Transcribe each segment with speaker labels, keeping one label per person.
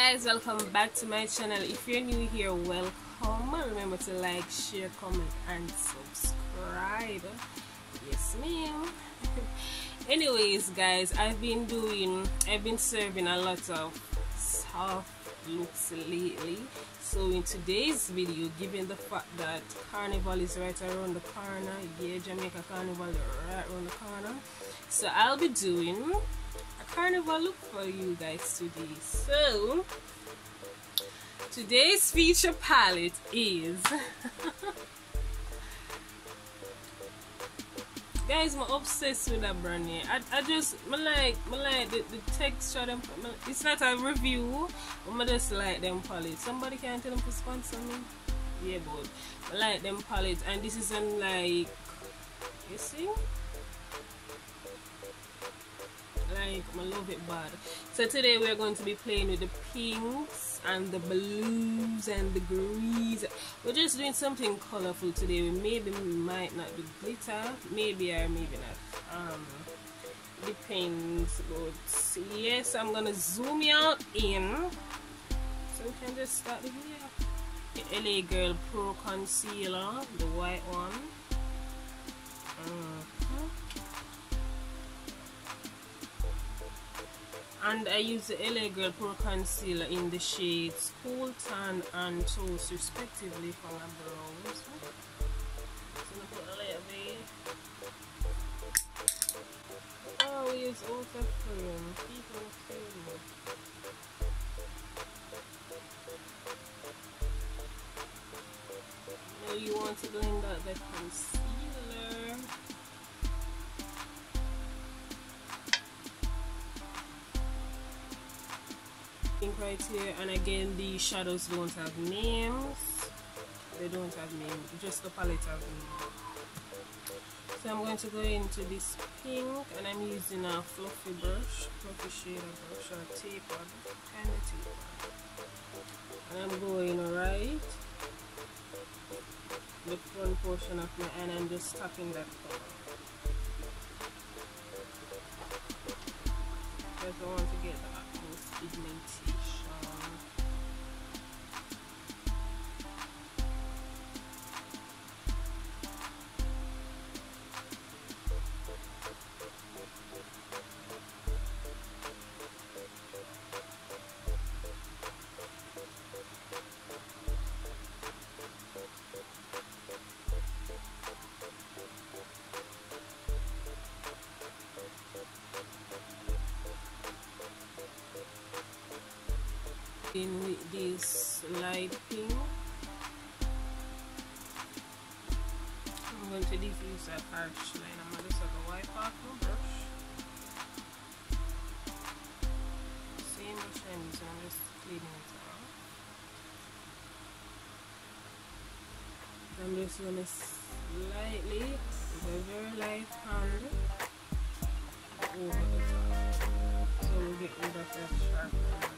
Speaker 1: guys, welcome back to my channel. If you're new here, welcome. Remember to like, share, comment and subscribe. Yes ma'am. Anyways guys, I've been serving a lot of soft looks lately. So in today's video, given the fact that carnival is right around the corner, yeah, Jamaica carnival right around the corner, so I'll be doing a carnival look for you guys today. So today's feature palette is guys, I'm obsessed with that brand here. I like the texture. It's not a review, but I just like them palettes. Somebody can tell them to sponsor me. Yeah, but I like them palettes, and this is on like, you see, like I love it bad. So today we're going to be playing with the pinks and the blues and the greens. We're just doing something colorful today. We might not do glitter, maybe or maybe not, depends. But yes, I'm gonna zoom you out in so we can just start the video. The LA Girl Pro Concealer, the white one. And I use the LA Girl Pro Concealer in the shades Cool Tan and Toast respectively for my brows. So I'm put a little bit. Oh, we use Ultra Cream. People cream. Now you want to blend out the concealer. Right here, and again the shadows don't have names. They don't have names, just the palette have names. So I'm going to go into this pink, and I'm using a fluffy brush, fluffy shader brush, or tapered, kind of tapered. And I'm going right the front portion of my eye, and I'm just tapping that color because I want to get the utmost pigmentation. In with this light pink, I'm going to diffuse that harsh line. I'm going to just have a wipe off my brush. Same brush I'm using, I'm just cleaning it off. I'm just going to slightly, with a very light hand, over the top. So we'll get rid of that sharp line.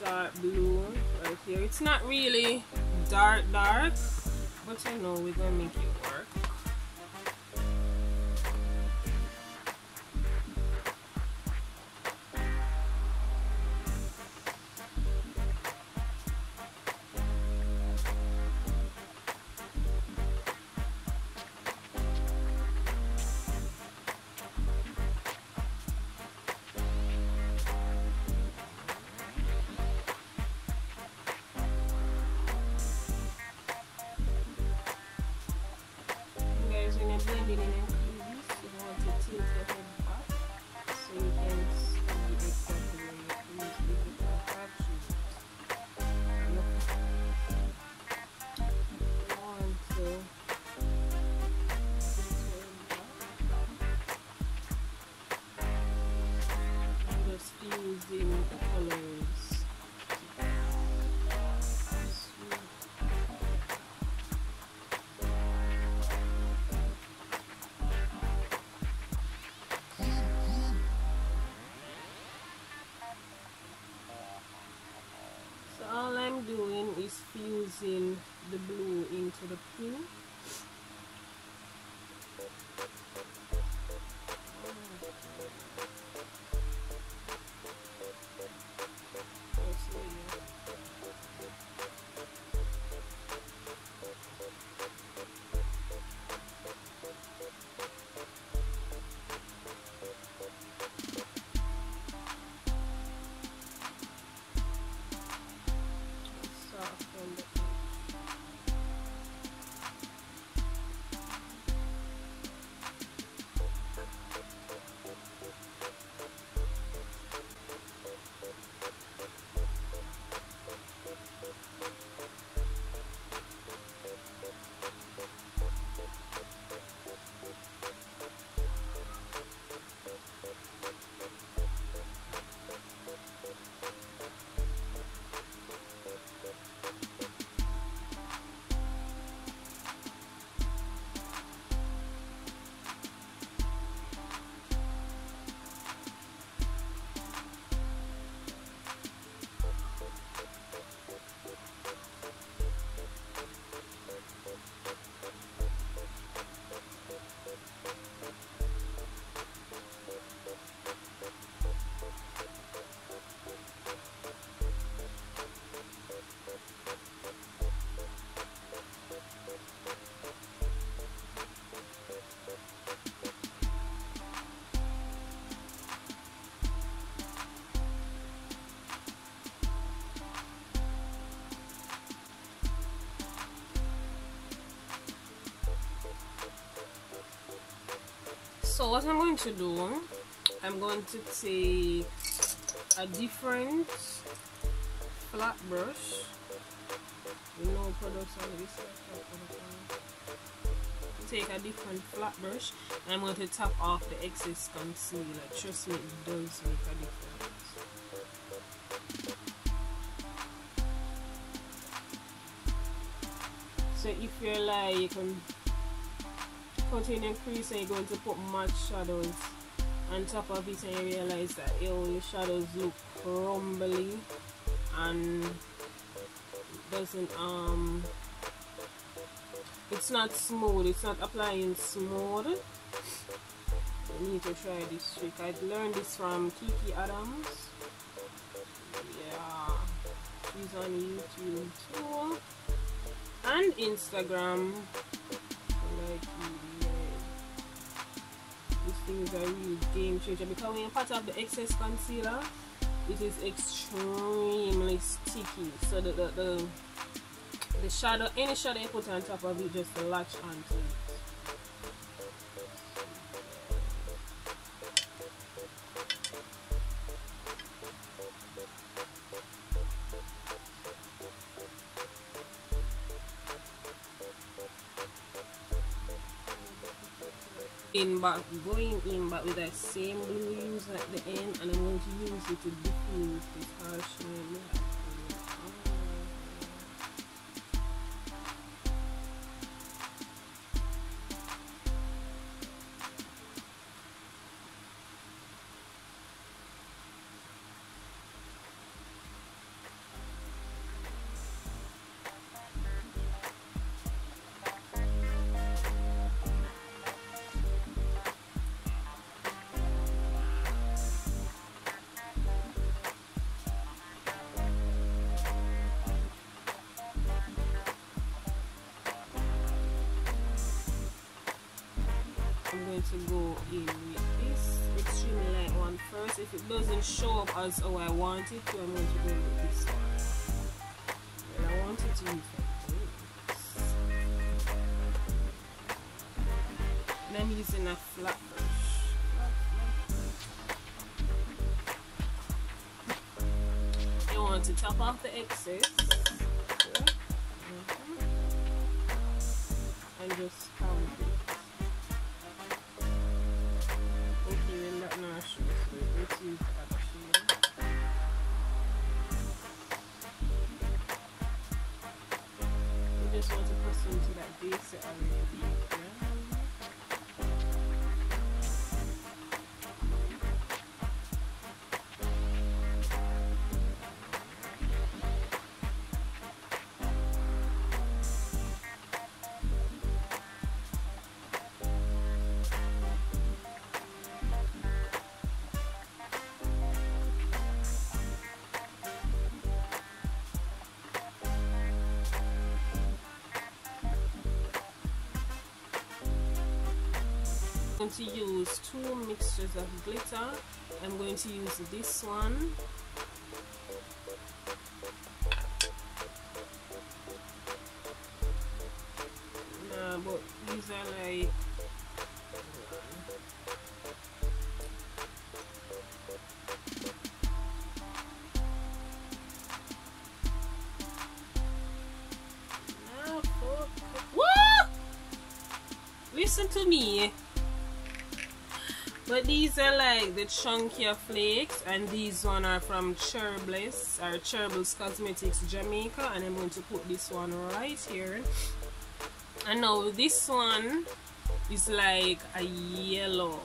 Speaker 1: Dark blue right here. It's not really dark, but you know we're gonna make it work. Blending in and crease, you want to tilt your head back so you can see exactly where your crease is with your captions. You want to tilt your head back. the blue into the pink. So what I'm going to do, I'm going to take a different flat brush. No products on this. Take a different flat brush and I'm going to tap off the excess concealer. Trust me, it does make a difference. So if you're like, you can put in your crease and you're going to put matte shadows on top of it and you realize that your shadows look crumbly and doesn't it's not smooth, it's not applying smooth. You need to try this trick. I learned this from Kiki Adams. Yeah, she's on YouTube too and Instagram. Like, these things are really game changer because when you pat off the excess concealer, it is extremely sticky. So the shadow, any shadow you put on top of it, just latch onto it. Going in back with that same blue use at the end, and I'm going to use it to diffuse this harsh line. I'm going to go in with this extremely light one first. If it doesn't show up as how I want it to, I'm going to go with this one. And I want it to use like this. And I'm using a flat brush. You want to tap off the excess. Okay. And just count it. Let's use the other shade. We just want to press into that base area. going to use 2 mixtures of glitter. I'm going to use this one. But these are like what? Listen to me. But these are like the chunkier flakes, and these one are from Cherrybless or Cherrybless Cosmetics Jamaica, and I'm going to put this one right here. And now this one is like a yellow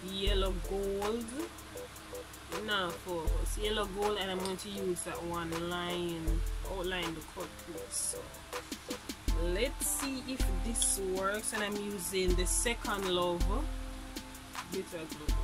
Speaker 1: gold. Now focus, yellow gold, and I'm going to use that one line, outline the cut piece. So let's see if this works. And I'm using the Second Love glitter glue.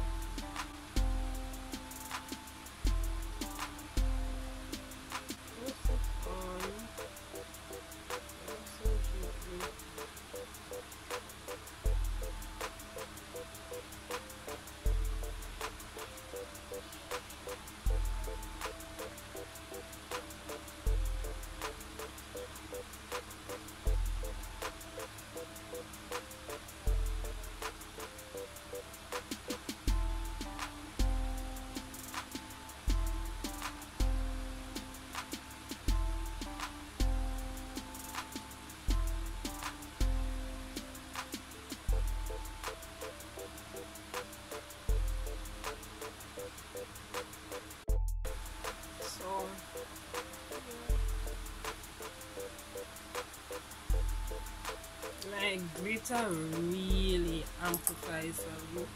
Speaker 1: Like glitter really amplifies the look.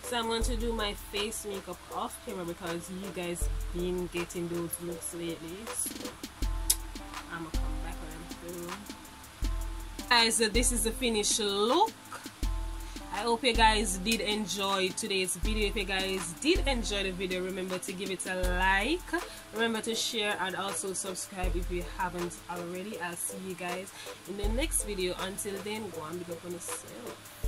Speaker 1: So I'm going to do my face makeup off camera because you guys been getting those looks lately. So I'm gonna come back when I'm through. Guys, this is the finished look. I hope you guys did enjoy today's video. If you guys did enjoy the video, remember to give it a like, remember to share, and also subscribe if you haven't already. I'll see you guys in the next video. Until then, go and be up on yourself.